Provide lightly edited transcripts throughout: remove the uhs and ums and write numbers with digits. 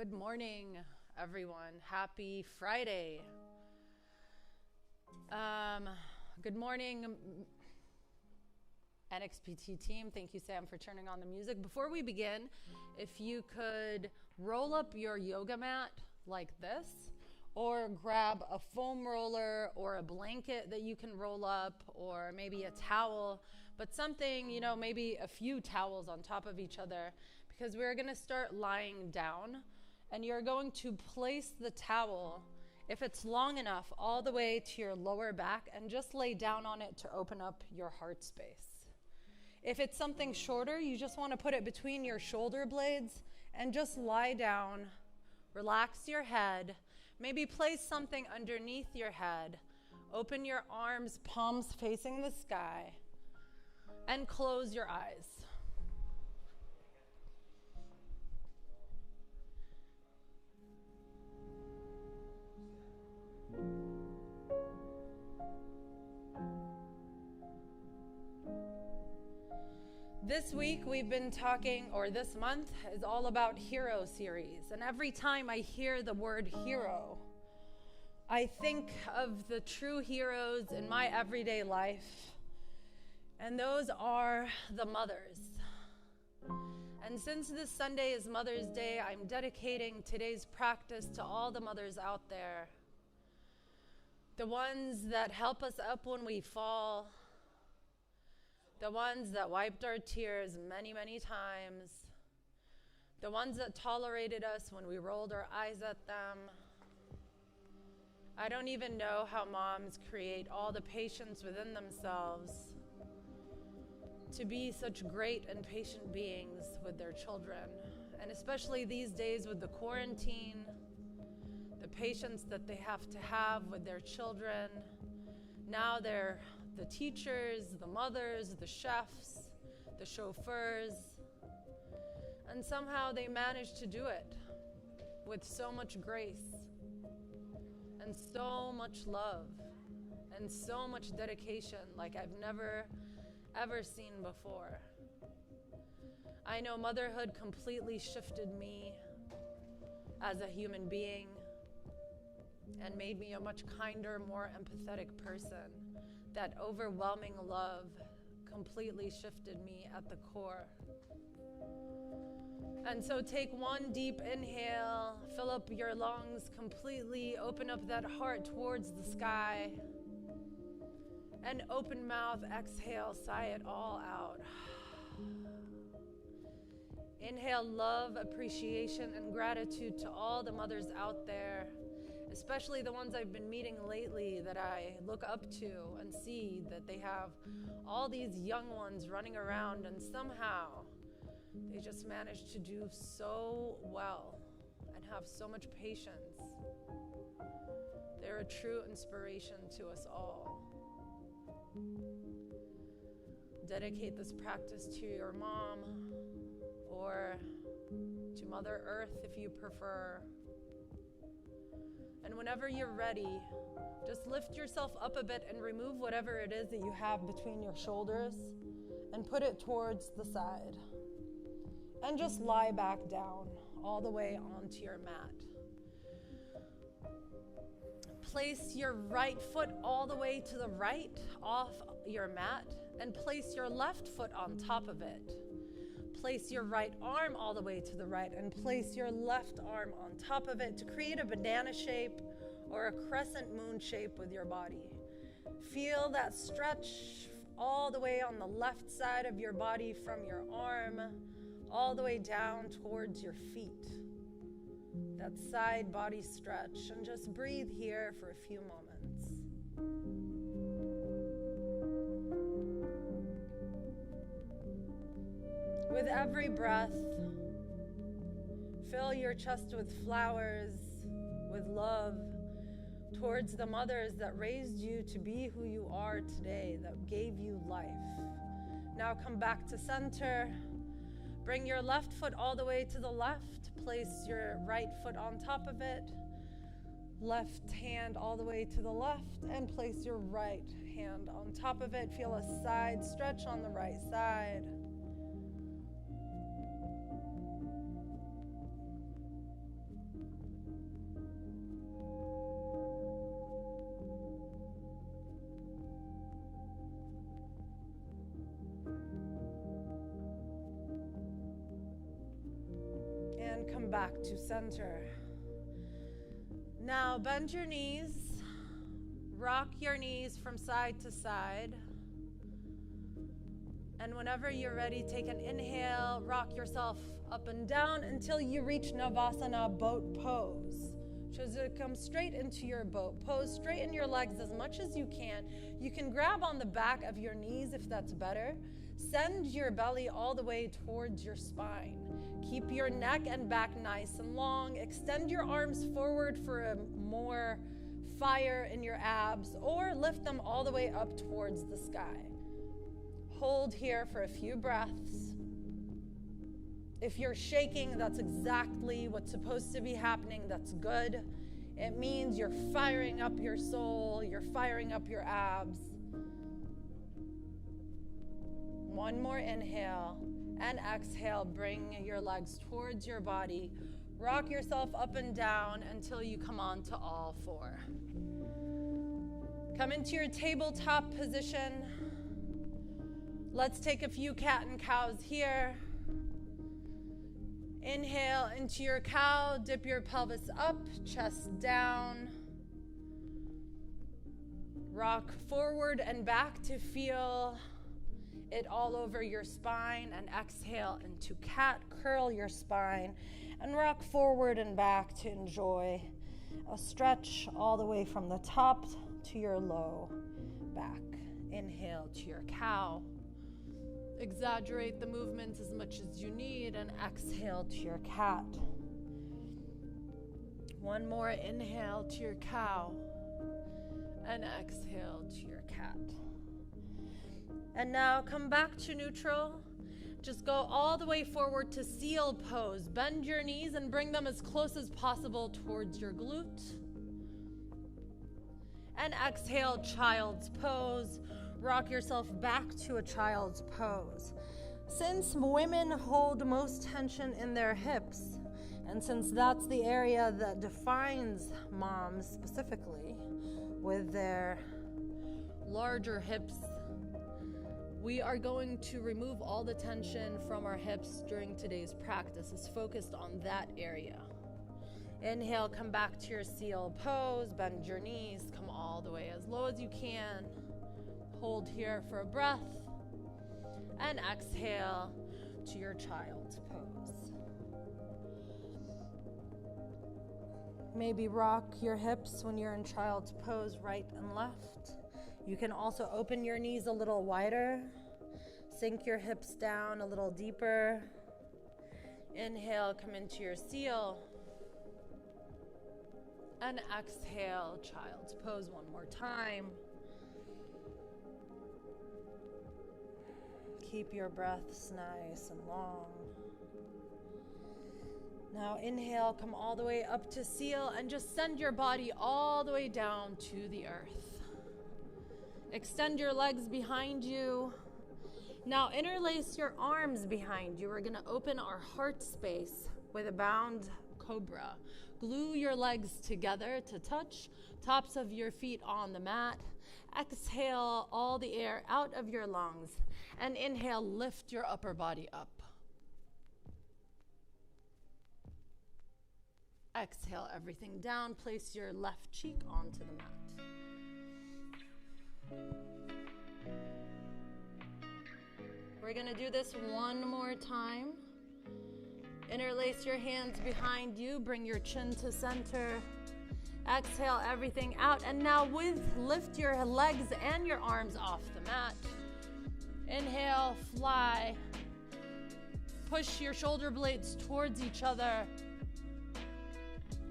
Good morning, everyone. Happy Friday. Good morning, NXPT team. Thank you, Sam, for turning on the music. Before we begin, if you could roll up your yoga mat like this, or grab a foam roller or a blanket that you can roll up, or maybe a towel, but something, maybe a few towels on top of each other, because we're going to start lying down, and you're going to place the towel, if it's long enough, all the way to your lower back, and just lay down on it to open up your heart space. If it's something shorter, you just want to put it between your shoulder blades and just lie down, relax your head, maybe place something underneath your head, open your arms, palms facing the sky, and close your eyes. This week we've been talking, or this month is all about Hero series. And every time I hear the word hero, I think of the true heroes in my everyday life. And those are the mothers. And since this Sunday is Mother's Day, I'm dedicating today's practice to all the mothers out there. The ones that help us up when we fall. The ones that wiped our tears many, many times. The ones that tolerated us when we rolled our eyes at them. I don't even know how moms create all the patience within themselves to be such great and patient beings with their children. And especially these days with the quarantine, the patience that they have to have with their children. Now they're the teachers, the mothers, the chefs, the chauffeurs, and somehow they manage to do it with so much grace and so much love and so much dedication like I've never, ever seen before. I know motherhood completely shifted me as a human being and made me a much kinder, more empathetic person. That overwhelming love completely shifted me at the core. And so take one deep inhale, fill up your lungs completely, open up that heart towards the sky, and open mouth, exhale, sigh it all out. Inhale love, appreciation, and gratitude to all the mothers out there, especially the ones I've been meeting lately that I look up to and see that they have all these young ones running around, and somehow they just manage to do so well and have so much patience. They're a true inspiration to us all. Dedicate this practice to your mom or to Mother Earth if you prefer. And whenever you're ready, just lift yourself up a bit and remove whatever it is that you have between your shoulders and put it towards the side. And just lie back down all the way onto your mat. Place your right foot all the way to the right off your mat and place your left foot on top of it. Place your right arm all the way to the right and place your left arm on top of it to create a banana shape or a crescent moon shape with your body. Feel that stretch all the way on the left side of your body from your arm all the way down towards your feet. That side body stretch, and just breathe here for a few moments. With every breath, fill your chest with flowers, with love towards the mothers that raised you to be who you are today, that gave you life. Now come back to center. Bring your left foot all the way to the left. Place your right foot on top of it. Left hand all the way to the left, and place your right hand on top of it. Feel a side stretch on the right side. back to center. Now bend your knees, rock your knees from side to side. And whenever you're ready, take an inhale, rock yourself up and down until you reach Navasana boat pose. So come straight into your boat pose, straighten your legs as much as you can. You can grab on the back of your knees if that's better. Send your belly all the way towards your spine. Keep your neck and back nice and long. Extend your arms forward for a more fire in your abs, or lift them all the way up towards the sky. Hold here for a few breaths. If you're shaking, that's exactly what's supposed to be happening. That's good. It means you're firing up your soul, you're firing up your abs. One more inhale and exhale. Bring your legs towards your body. Rock yourself up and down until you come on to all four. Come into your tabletop position. Let's take a few cat and cows here. Inhale into your cow, dip your pelvis up, chest down. Rock forward and back to feel it all over your spine, and exhale into cat. Curl your spine and rock forward and back to enjoy a stretch all the way from the top to your low back. Inhale to your cow. Exaggerate the movements as much as you need, and exhale to your cat. One more inhale to your cow and exhale to your cat. And now come back to neutral. Just go all the way forward to seal pose. Bend your knees and bring them as close as possible towards your glute. And exhale, child's pose. Rock yourself back to a child's pose. Since women hold most tension in their hips, and since that's the area that defines moms specifically, with their larger hips, we are going to remove all the tension from our hips during today's practice. It's focused on that area. Inhale, come back to your seal pose, bend your knees, come all the way as low as you can. Hold here for a breath, and exhale to your child's pose. Maybe rock your hips when you're in child's pose, right and left. You can also open your knees a little wider, sink your hips down a little deeper. Inhale, come into your seal, and exhale, child's pose one more time. Keep your breaths nice and long. Now inhale, come all the way up to seal, and just send your body all the way down to the earth. Extend your legs behind you. Now interlace your arms behind you. We're gonna open our heart space with a bound cobra. Glue your legs together to touch, tops of your feet on the mat. Exhale all the air out of your lungs, and inhale, lift your upper body up. Exhale everything down, place your left cheek onto the mat. We're gonna do this one more time. Interlace your hands behind you, bring your chin to center. Exhale everything out, and now lift your legs and your arms off the mat. Inhale, fly. Push your shoulder blades towards each other.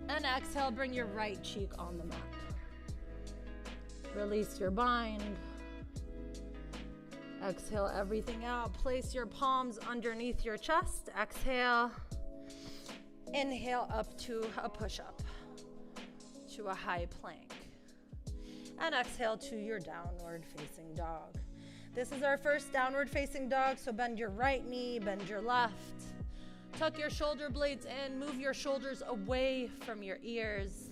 And exhale, bring your right cheek on the mat. Release your bind. Exhale everything out. Place your palms underneath your chest. Exhale. Inhale up to a push-up, to a high plank. And exhale to your downward facing dog. This is our first downward facing dog, so bend your right knee, bend your left. Tuck your shoulder blades in, move your shoulders away from your ears.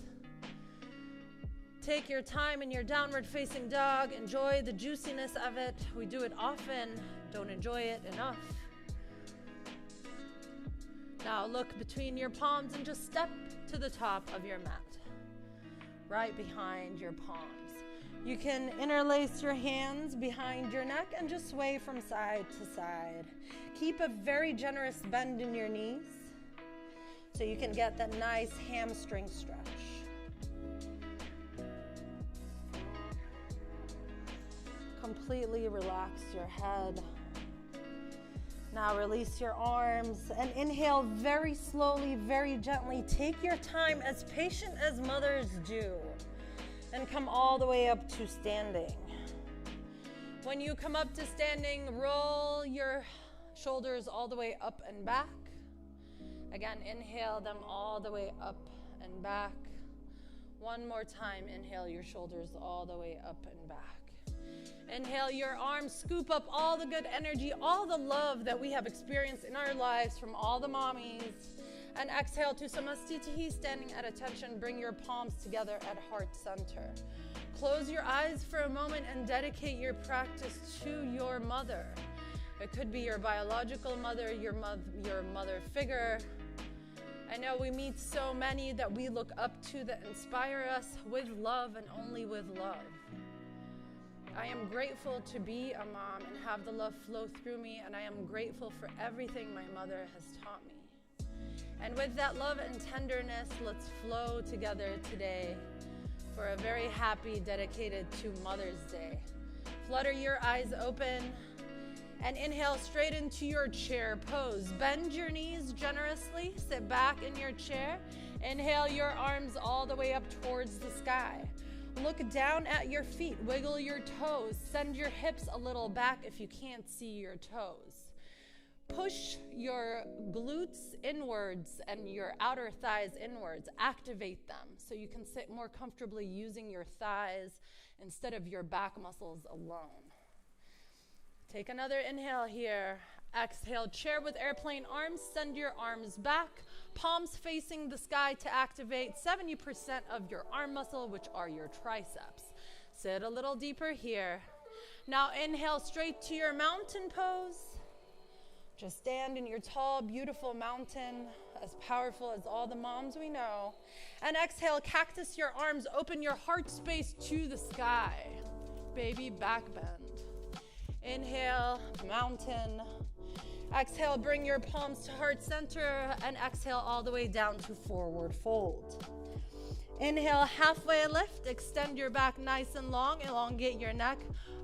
Take your time in your downward facing dog. Enjoy the juiciness of it. We do it often, don't enjoy it enough. Now look between your palms and just step to the top of your mat, right behind your palms. You can interlace your hands behind your neck and just sway from side to side. Keep a very generous bend in your knees so you can get that nice hamstring stretch. Completely relax your head. Now release your arms and inhale very slowly, very gently. Take your time, as patient as mothers do, and come all the way up to standing. When you come up to standing, roll your shoulders all the way up and back. Again, inhale them all the way up and back. One more time, inhale your shoulders all the way up and back. Inhale your arms, scoop up all the good energy, all the love that we have experienced in our lives from all the mommies. And exhale to Samastitihi, standing at attention. Bring your palms together at heart center. Close your eyes for a moment and dedicate your practice to your mother. It could be your biological mother, your mother figure. I know we meet so many that we look up to that inspire us with love and only with love. I am grateful to be a mom and have the love flow through me, and I am grateful for everything my mother has taught me. And with that love and tenderness, let's flow together today for a very happy, dedicated to Mother's Day. Flutter your eyes open and inhale straight into your chair pose. Bend your knees generously, sit back in your chair. Inhale your arms all the way up towards the sky. Look down at your feet, wiggle your toes, send your hips a little back if you can't see your toes. Push your glutes inwards and your outer thighs inwards. Activate them so you can sit more comfortably using your thighs instead of your back muscles alone. Take another inhale here. Exhale, chair with airplane arms. Send your arms back, palms facing the sky to activate 70% of your arm muscle, which are your triceps. Sit a little deeper here. Now inhale straight to your mountain pose. Just stand in your tall, beautiful mountain, as powerful as all the moms we know. And exhale, cactus your arms, open your heart space to the sky. Baby back bend. Inhale, mountain. Exhale, bring your palms to heart center, and exhale all the way down to forward fold. Inhale, halfway lift, extend your back nice and long, elongate your neck.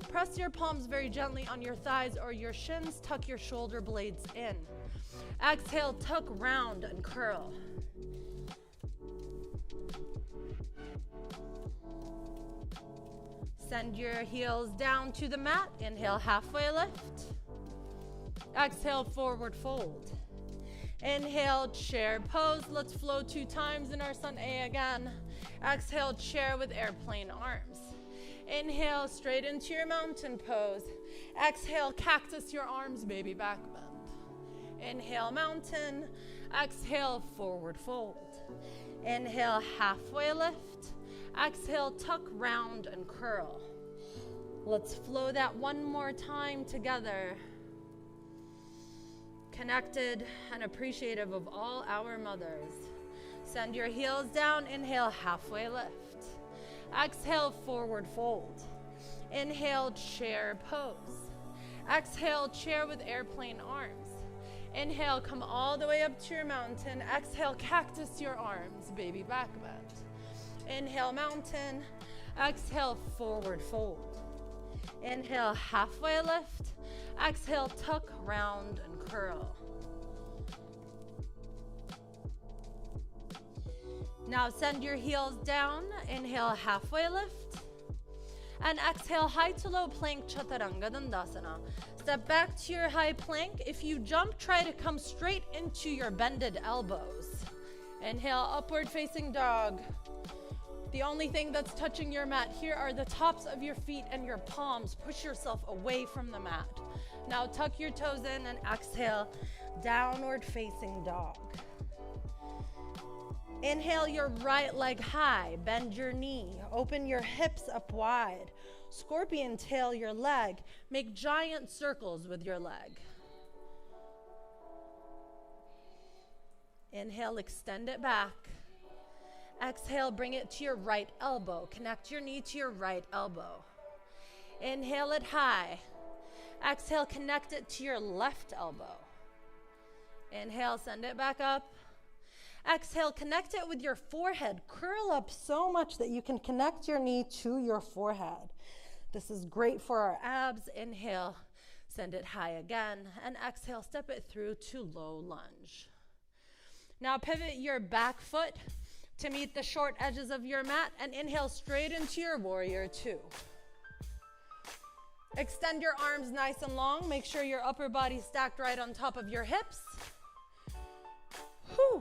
Press your palms very gently on your thighs or your shins, tuck your shoulder blades in. Exhale, tuck round and curl. Send your heels down to the mat. Inhale, halfway lift. Exhale, forward fold. Inhale, chair pose. Let's flow 2 times in our Sun A again. Exhale, chair with airplane arms. Inhale, straight into your mountain pose. Exhale, cactus your arms, baby back bend. Inhale, mountain. Exhale, forward fold. Inhale, halfway lift. Exhale, tuck round and curl. Let's flow that one more time together. Connected and appreciative of all our mothers. Send your heels down. Inhale, halfway lift. Exhale, forward fold. Inhale, chair pose. Exhale, chair with airplane arms. Inhale, come all the way up to your mountain. Exhale, cactus your arms, baby back bend. Inhale, mountain. Exhale, forward fold. Inhale, halfway lift. Exhale, tuck round and curl. Now send your heels down. Inhale, halfway lift. And exhale, high to low plank, Chaturanga Dandasana. Step back to your high plank. If you jump, try to come straight into your bended elbows. Inhale, upward facing dog. The only thing that's touching your mat here are the tops of your feet and your palms. Push yourself away from the mat. Now tuck your toes in and exhale, downward facing dog. Inhale your right leg high, bend your knee, open your hips up wide. Scorpion tail your leg, make giant circles with your leg. Inhale, extend it back. Exhale, bring it to your right elbow. Connect your knee to your right elbow. Inhale it high. Exhale, connect it to your left elbow. Inhale, send it back up. Exhale, connect it with your forehead. Curl up so much that you can connect your knee to your forehead. This is great for our abs. Inhale, send it high again. And exhale, step it through to low lunge. Now pivot your back foot to meet the short edges of your mat and inhale straight into your warrior two. Extend your arms nice and long. Make sure your upper body stacked right on top of your hips. Whew.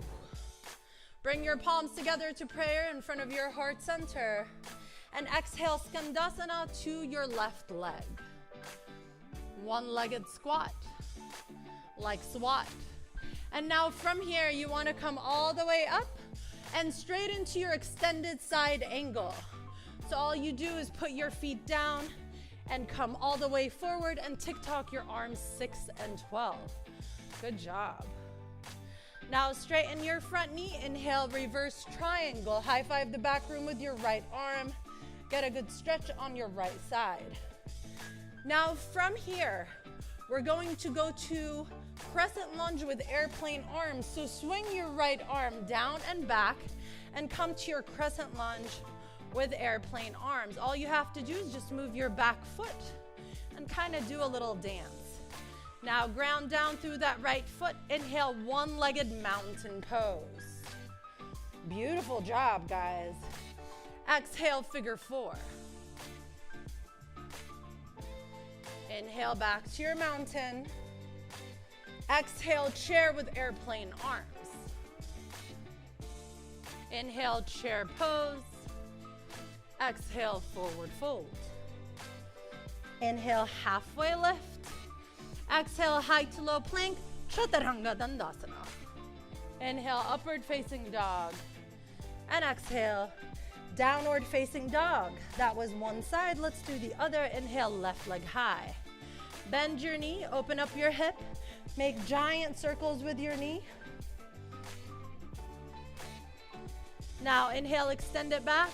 Bring your palms together to prayer in front of your heart center. And exhale, Skandasana to your left leg. One-legged squat, like SWAT. And now from here, you want to come all the way up and straight into your extended side angle. So all you do is put your feet down and come all the way forward and tick-tock your arms 6 and 12. Good job. Now straighten your front knee. Inhale, reverse triangle. High five the back room with your right arm. Get a good stretch on your right side. Now from here, we're going to go to crescent lunge with airplane arms. So swing your right arm down and back and come to your crescent lunge with airplane arms. All you have to do is just move your back foot and kind of do a little dance. Now ground down through that right foot. Inhale, one-legged mountain pose. Beautiful job, guys. Exhale, figure four. Inhale, back to your mountain. Exhale, chair with airplane arms. Inhale, chair pose. Exhale, forward fold. Inhale, halfway lift. Exhale, high to low plank, Chaturanga Dandasana. Inhale, upward facing dog. And exhale, downward facing dog. That was one side, let's do the other. Inhale, left leg high. Bend your knee, open up your hip. Make giant circles with your knee. Now inhale, extend it back.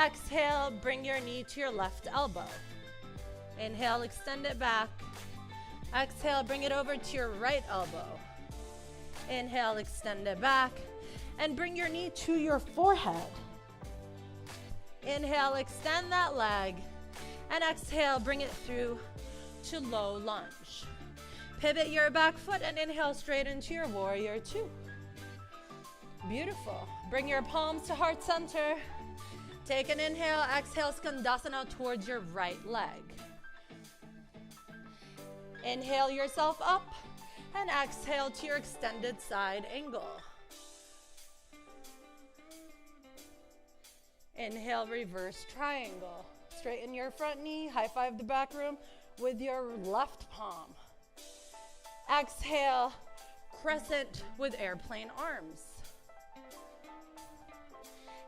Exhale, bring your knee to your left elbow. Inhale, extend it back. Exhale, bring it over to your right elbow. Inhale, extend it back. And bring your knee to your forehead. Inhale, extend that leg. And exhale, bring it through to low lunge. Pivot your back foot and inhale straight into your warrior two. Beautiful. Bring your palms to heart center. Take an inhale, exhale, Skandasana towards your right leg. Inhale yourself up and exhale to your extended side angle. Inhale, reverse triangle. Straighten your front knee, high five the back room with your left palm. Exhale, crescent with airplane arms.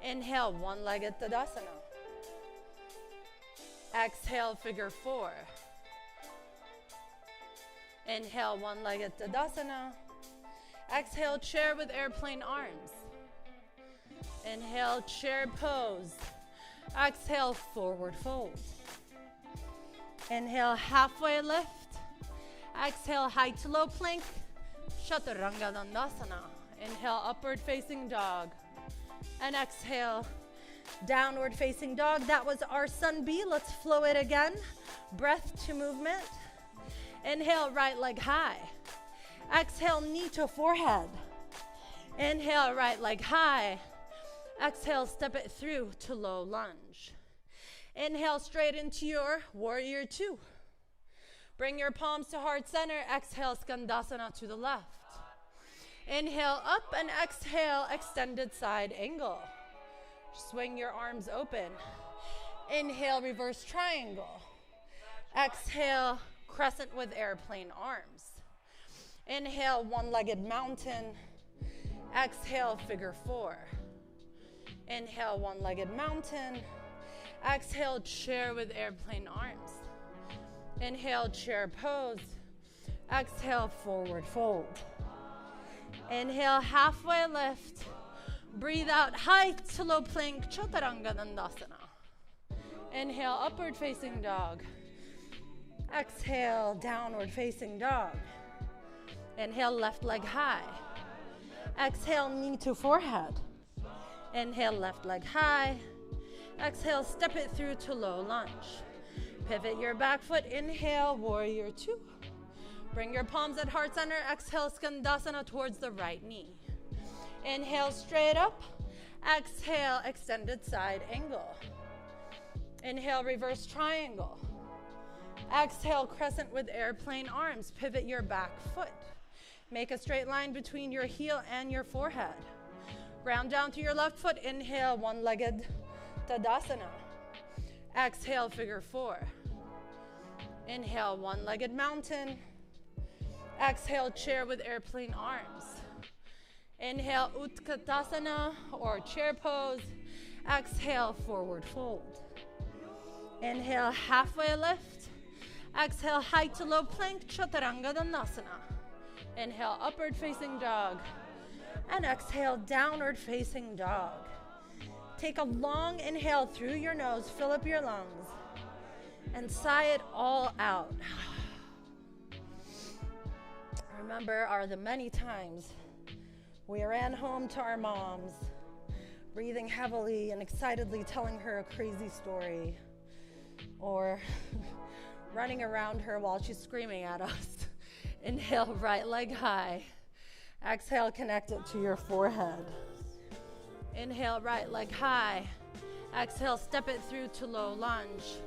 Inhale, one-legged Tadasana. Exhale, figure four. Inhale, one-legged Tadasana. Exhale, chair with airplane arms. Inhale, chair pose. Exhale, forward fold. Inhale, halfway lift. Exhale, high to low plank. Chaturanga Dandasana. Inhale, upward facing dog. And exhale, downward facing dog. That was our sun B. Let's flow it again. Breath to movement. Inhale, right leg high. Exhale, knee to forehead. Inhale, right leg high. Exhale, step it through to low lunge. Inhale, straight into your warrior two. Bring your palms to heart center. Exhale, Skandasana to the left. Inhale, up and exhale, extended side angle. Swing your arms open. Inhale, reverse triangle. Exhale, crescent with airplane arms. Inhale, one-legged mountain. Exhale, figure four. Inhale, one-legged mountain. Exhale, chair with airplane arms. Inhale, chair pose. Exhale, forward fold. Inhale, halfway lift. Breathe out, high to low plank, Chaturanga Dandasana. Inhale, upward facing dog. Exhale, downward facing dog. Inhale, left leg high. Exhale, knee to forehead. Inhale, left leg high. Exhale, step it through to low lunge. Pivot your back foot. Inhale, warrior two. Bring your palms at heart center. Exhale, Skandasana towards the right knee. Inhale, straight up. Exhale, extended side angle. Inhale, reverse triangle. Exhale, crescent with airplane arms. Pivot your back foot. Make a straight line between your heel and your forehead. Ground down to your left foot. Inhale, one-legged Tadasana. Exhale, figure four. Inhale, one-legged mountain. Exhale, chair with airplane arms. Inhale, Utkatasana or chair pose. Exhale, forward fold. Inhale, halfway lift. Exhale, high to low plank, Chaturanga Dandasana. Inhale, upward facing dog. And exhale, downward facing dog. Take a long inhale through your nose, fill up your lungs, and sigh it all out. Remember the many times we ran home to our moms, breathing heavily and excitedly telling her a crazy story, or running around her while she's screaming at us. Inhale, right leg high. Exhale, connect it to your forehead. Inhale, right leg high. Exhale, step it through to low lunge.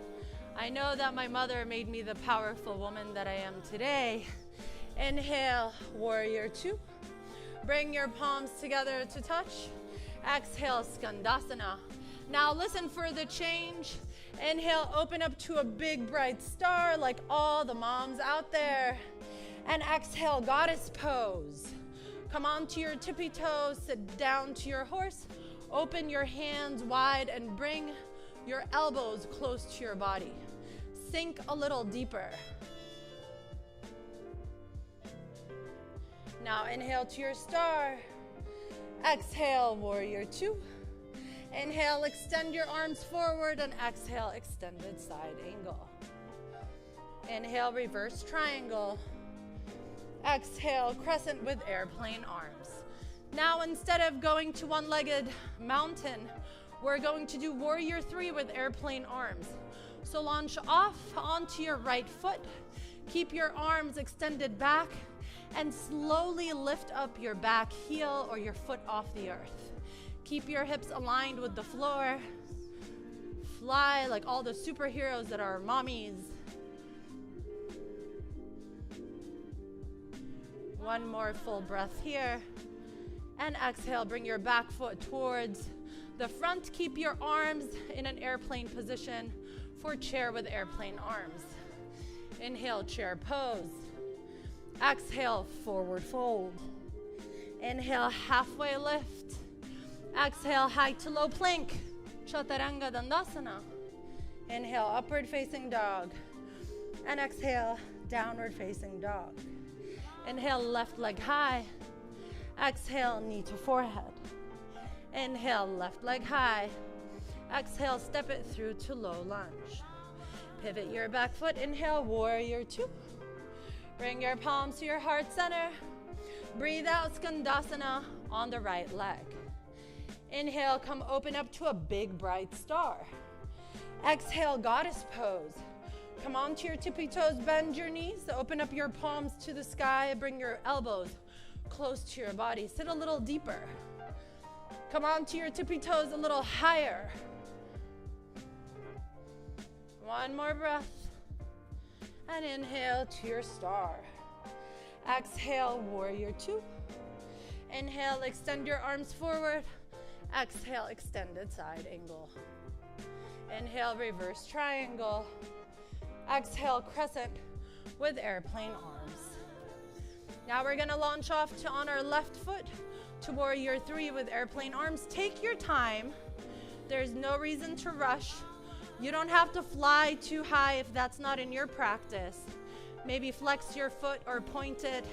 I know that my mother made me the powerful woman that I am today. Inhale, warrior two. Bring your palms together to touch. Exhale, Skandasana. Now listen for the change. Inhale, open up to a big bright star like all the moms out there. And exhale, goddess pose. Come onto your tippy toes, sit down to your horse. Open your hands wide and bring your elbows close to your body. Sink a little deeper. Now inhale to your star. Exhale, warrior two. Inhale, extend your arms forward, and exhale, extended side angle. Inhale, reverse triangle. Exhale, crescent with airplane arms. Now instead of going to one-legged mountain, we're going to do warrior three with airplane arms. So launch off onto your right foot. Keep your arms extended back and slowly lift up your back heel or your foot off the earth. Keep your hips aligned with the floor. Fly like all the superheroes that are mommies. One more full breath here. And exhale, bring your back foot towards the front. Keep your arms in an airplane position for chair with airplane arms. Inhale, chair pose. Exhale, forward fold. Inhale, halfway lift. Exhale, high to low plank, Chaturanga Dandasana. Inhale, upward facing dog. And exhale, downward facing dog. Inhale, left leg high. Exhale, knee to forehead. Inhale, left leg high. Exhale, step it through to low lunge. Pivot your back foot. Inhale, warrior two. Bring your palms to your heart center. Breathe out, Skandasana on the right leg. Inhale, come open up to a big bright star. Exhale, goddess pose. Come onto your tippy toes, bend your knees, open up your palms to the sky, bring your elbows close to your body. Sit a little deeper. Come onto your tippy toes a little higher. One more breath. And inhale to your star. Exhale, warrior two. Inhale, extend your arms forward. Exhale, extended side angle. Inhale, reverse triangle. Exhale, crescent with airplane arms. Now we're gonna launch off on our left foot to warrior three with airplane arms. Take your time. There's no reason to rush. You don't have to fly too high if that's not in your practice. Maybe flex your foot or point it.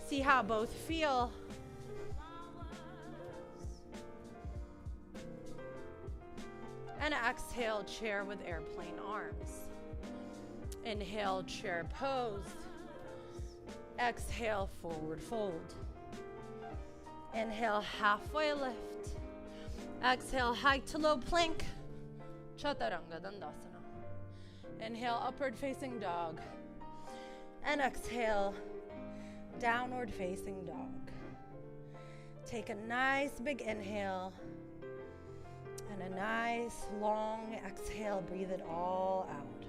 See how both feel. And exhale, chair with airplane arms. Inhale, chair pose. Exhale, forward fold. Inhale, halfway lift. Exhale, high to low plank. Chaturanga Dandasana. Inhale, upward facing dog. And exhale, downward facing dog. Take a nice big inhale and a nice long exhale. Breathe it all out.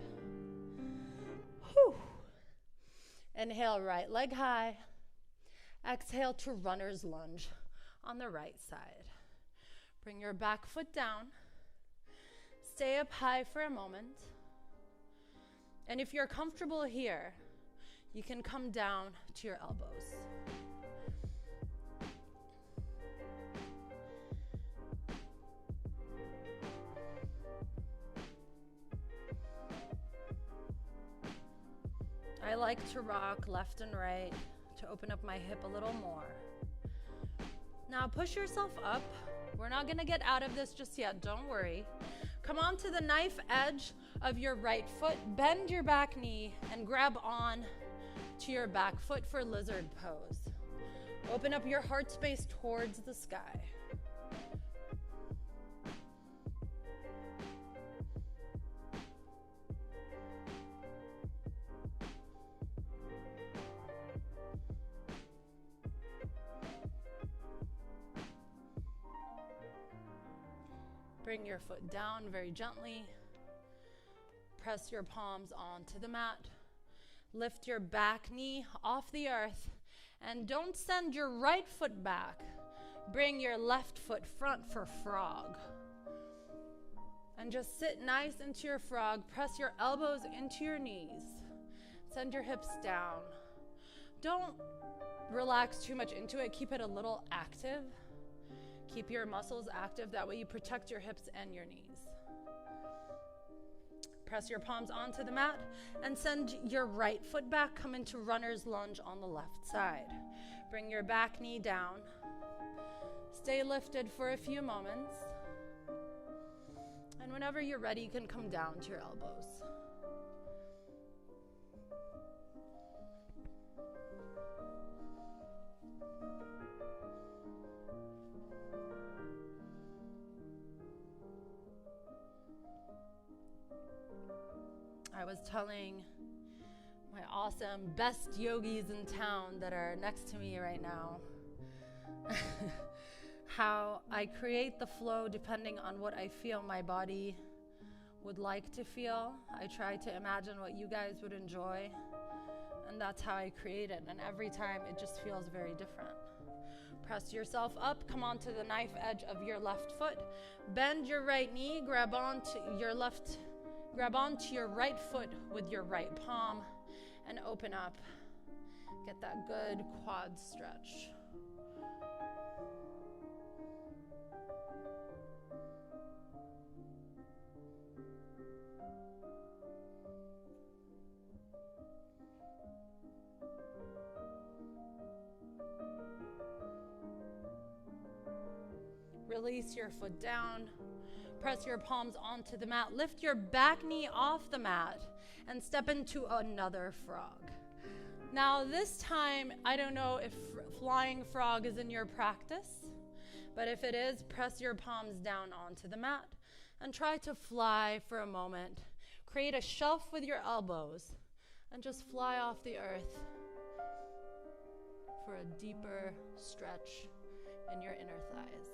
Whew. Inhale, right leg high. Exhale to runner's lunge on the right side. Bring your back foot down. Stay up high for a moment. And if you're comfortable here, you can come down to your elbows. I like to rock left and right to open up my hip a little more. Now push yourself up. We're not going to get out of this just yet, don't worry. Come on to the knife edge of your right foot, bend your back knee, and grab on to your back foot for lizard pose. Open up your heart space towards the sky. Bring your foot down very gently. Press your palms onto the mat. Lift your back knee off the earth. And don't send your right foot back. Bring your left foot front for frog. And just sit nice into your frog. Press your elbows into your knees. Send your hips down. Don't relax too much into it. Keep it a little active. Keep your muscles active. That way you protect your hips and your knees. Press your palms onto the mat and send your right foot back. Come into runner's lunge on the left side. Bring your back knee down. Stay lifted for a few moments. And whenever you're ready, you can come down to your elbows. I was telling my awesome best yogis in town that are next to me right now how I create the flow depending on what I feel my body would like to feel. I try to imagine what you guys would enjoy, and that's how I create it. And every time it just feels very different. Press yourself up, come onto the knife edge of your left foot, bend your right knee, grab onto your right foot with your right palm and open up. Get that good quad stretch. Release your foot down. Press your palms onto the mat. Lift your back knee off the mat and step into another frog. Now this time, I don't know if flying frog is in your practice, but if it is, press your palms down onto the mat and try to fly for a moment. Create a shelf with your elbows and just fly off the earth for a deeper stretch in your inner thighs.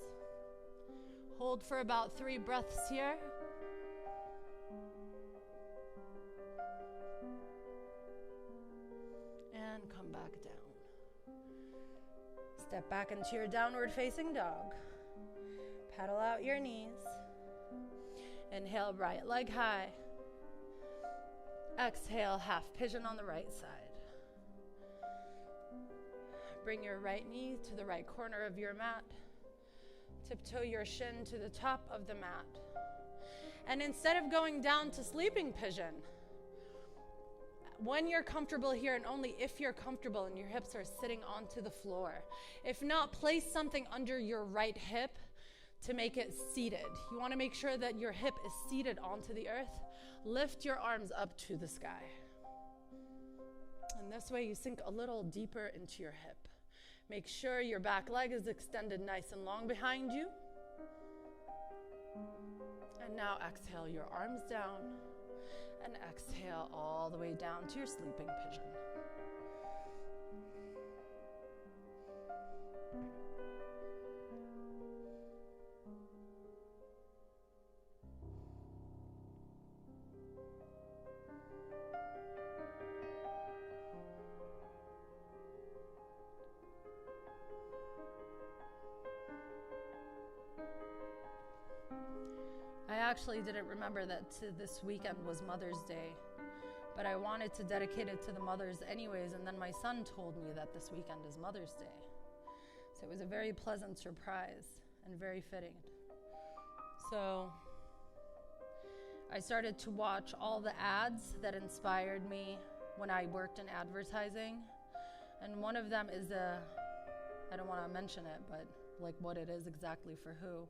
Hold for about 3 breaths here. And come back down. Step back into your downward facing dog. Pedal out your knees. Inhale, right leg high. Exhale, half pigeon on the right side. Bring your right knee to the right corner of your mat. Tiptoe your shin to the top of the mat. And instead of going down to sleeping pigeon, when you're comfortable here, and only if you're comfortable and your hips are sitting onto the floor. If not, place something under your right hip to make it seated. You want to make sure that your hip is seated onto the earth. Lift your arms up to the sky. And this way you sink a little deeper into your hip. Make sure your back leg is extended nice and long behind you. And now exhale your arms down and exhale all the way down to your sleeping pigeon. I actually didn't remember that this weekend was Mother's Day, but I wanted to dedicate it to the mothers anyways, and then my son told me that this weekend is Mother's Day. So it was a very pleasant surprise and very fitting. So I started to watch all the ads that inspired me when I worked in advertising, and one of them is I don't want to mention it, but like what it is exactly for who.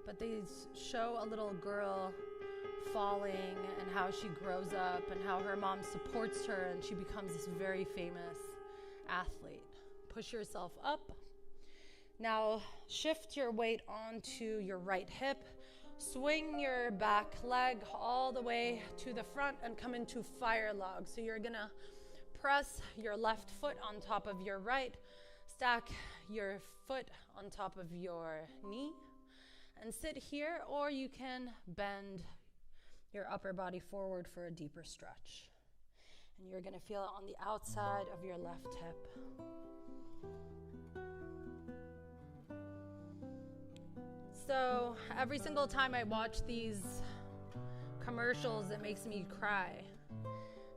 But they show a little girl falling and how she grows up and how her mom supports her and she becomes this very famous athlete. Push yourself up. Now shift your weight onto your right hip. Swing your back leg all the way to the front and come into fire log. So you're gonna press your left foot on top of your right, stack your foot on top of your knee, and sit here, or you can bend your upper body forward for a deeper stretch. And you're gonna feel it on the outside of your left hip. So every single time I watch these commercials, it makes me cry.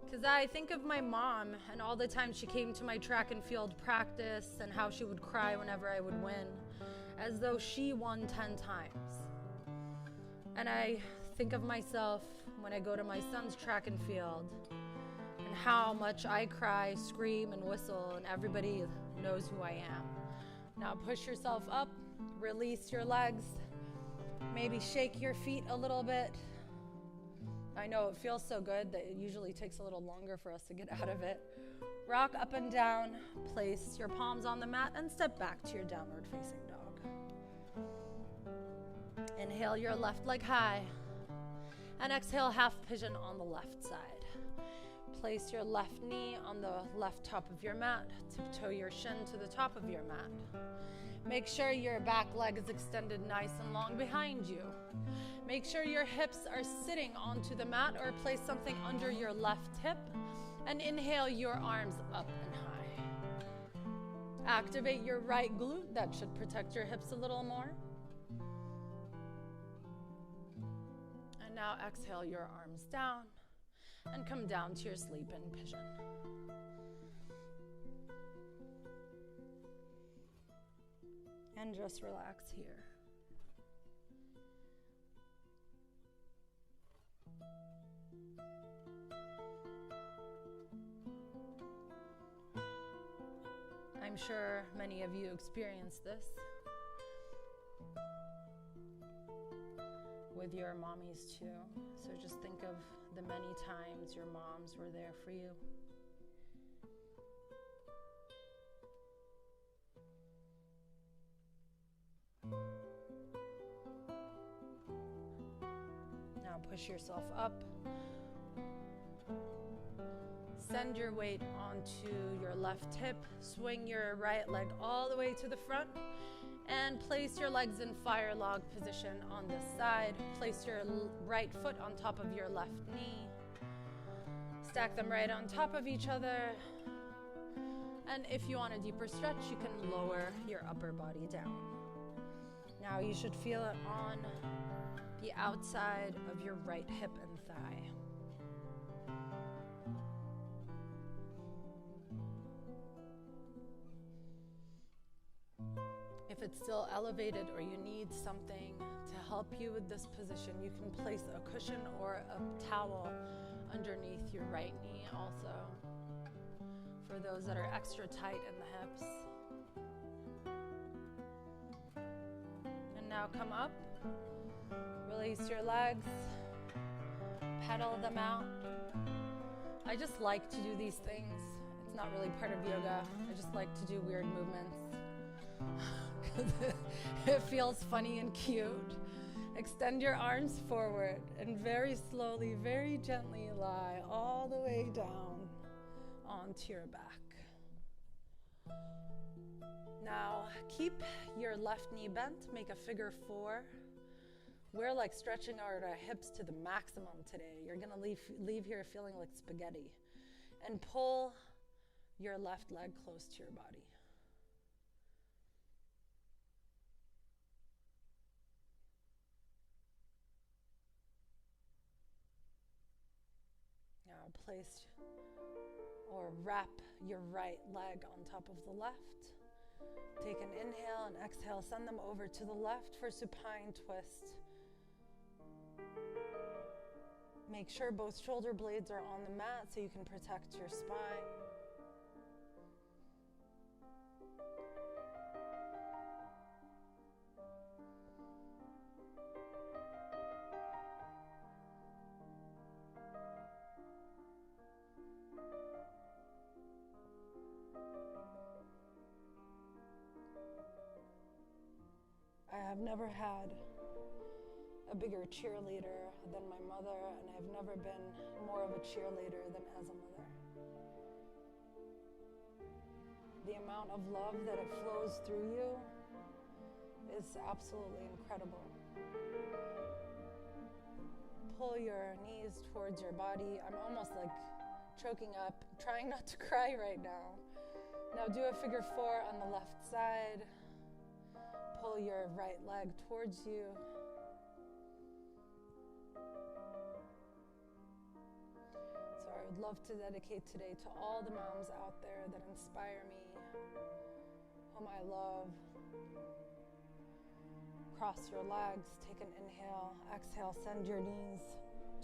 Because I think of my mom and all the time she came to my track and field practice and how she would cry whenever I would win, as though she won 10 times. And I think of myself when I go to my son's track and field and how much I cry, scream, and whistle, and everybody knows who I am. Now push yourself up, release your legs, maybe shake your feet a little bit. I know it feels so good that it usually takes a little longer for us to get out of it. Rock up and down, place your palms on the mat, and step back to your downward facing dog. Inhale your left leg high, and exhale half pigeon on the left side. Place your left knee on the left top of your mat, tiptoe your shin to the top of your mat. Make sure your back leg is extended nice and long behind you. Make sure your hips are sitting onto the mat or place something under your left hip, and inhale your arms up and high. Activate your right glute. That should protect your hips a little more. And now exhale your arms down and come down to your sleeping pigeon. And just relax here. I'm sure many of you experience this with your mommies too. So just think of the many times your moms were there for you. Now push yourself up. Send your weight onto your left hip. Swing your right leg all the way to the front and place your legs in fire log position on this side. Place your right foot on top of your left knee. Stack them right on top of each other. And if you want a deeper stretch, you can lower your upper body down. Now you should feel it on the outside of your right hip and thigh. If it's still elevated or you need something to help you with this position, you can place a cushion or a towel underneath your right knee also, for those that are extra tight in the hips. And now come up, release your legs, pedal them out. I just like to do these things. It's not really part of yoga. I just like to do weird movements. It feels funny and cute. Extend your arms forward and very slowly, very gently lie all the way down onto your back. Now keep your left knee bent, make a figure four. We're like stretching our hips to the maximum today. You're gonna leave here feeling like spaghetti. And pull your left leg close to your body. Now place or wrap your right leg on top of the left. Take an inhale and exhale. Send them over to the left for supine twist. Make sure both shoulder blades are on the mat so you can protect your spine. I have never had a bigger cheerleader than my mother, and I've never been more of a cheerleader than as a mother. The amount of love that it flows through you is absolutely incredible. Pull your knees towards your body. I'm almost like choking up, trying not to cry right now. Now do a figure four on the left side. Pull your right leg towards you. So I would love to dedicate today to all the moms out there that inspire me, whom I love. Cross your legs, take an inhale, exhale, send your knees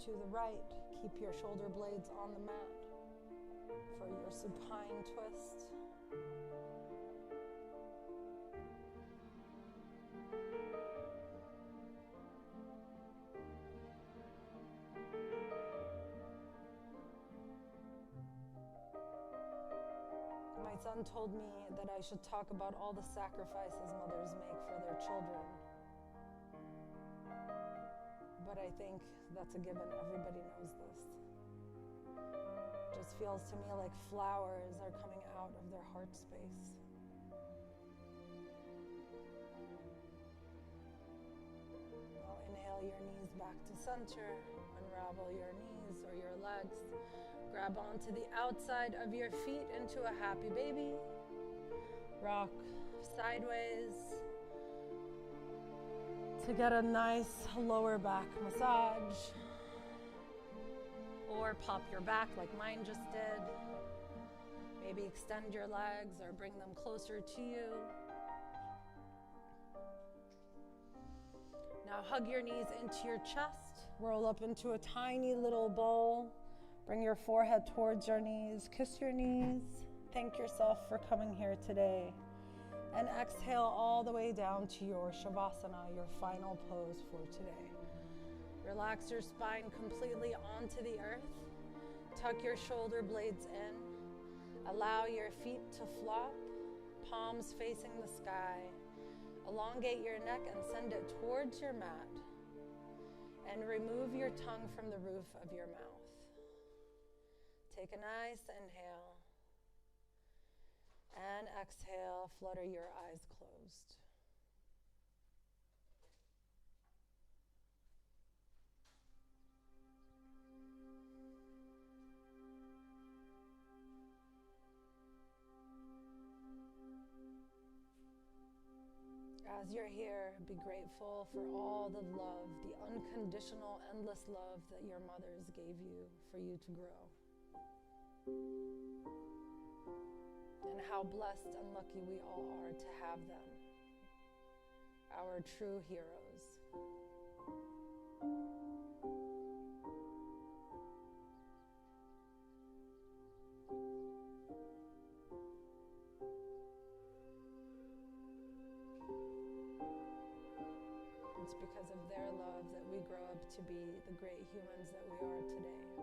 to the right. Keep your shoulder blades on the mat for your supine twist. My son told me that I should talk about all the sacrifices mothers make for their children. But I think that's a given. Everybody knows this. It just feels to me like flowers are coming out of their heart space. Now inhale your knees back to center. Unravel your knees or your legs. Grab onto the outside of your feet into a happy baby. Rock sideways to get a nice lower back massage. Or pop your back like mine just did. Maybe extend your legs or bring them closer to you. Now hug your knees into your chest. Roll up into a tiny little bowl. Bring your forehead towards your knees. Kiss your knees. Thank yourself for coming here today. And exhale all the way down to your Shavasana, your final pose for today. Relax your spine completely onto the earth. Tuck your shoulder blades in. Allow your feet to flop, palms facing the sky. Elongate your neck and send it towards your mat. And remove your tongue from the roof of your mouth. Take a nice inhale. And exhale, flutter your eyes closed. As you're here, be grateful for all the love, the unconditional, endless love that your mothers gave you for you to grow. And how blessed and lucky we all are to have them, our true heroes. it's because of their love that we grow up to be the great humans that we are today.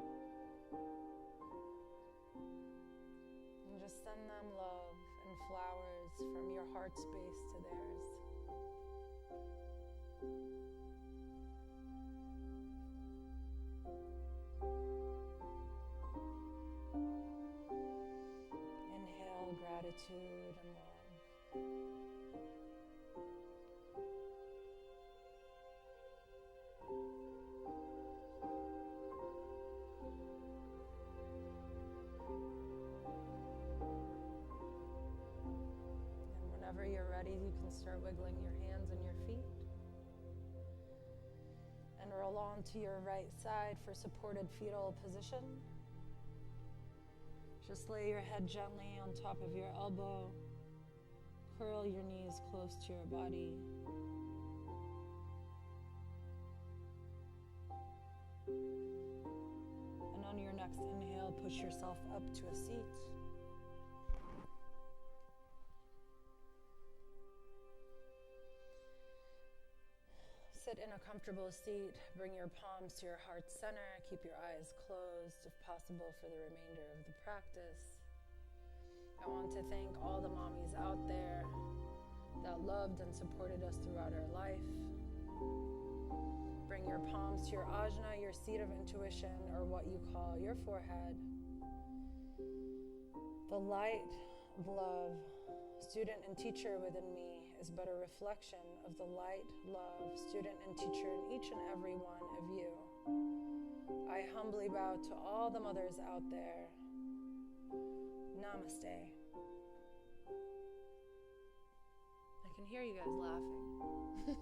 And just send them love and flowers from your heart space to theirs. Inhale gratitude and love. And whenever you're ready, you can start wiggling your hands and your feet. And roll on to your right side for supported fetal position. Just lay your head gently on top of your elbow. Curl your knees close to your body. And on your next inhale, push yourself up to a seat. Sit in a comfortable seat. Bring your palms to your heart center. Keep your eyes closed, if possible, for the remainder of the practice. I want to thank all the mommies out there that loved and supported us throughout our life. Bring your palms to your ajna, your seat of intuition, or what you call your forehead. The light of love, student and teacher within me, is but a reflection of the light, love, student and teacher in each and every one of you. I humbly bow to all the mothers out there. Namaste. I can hear you guys laughing.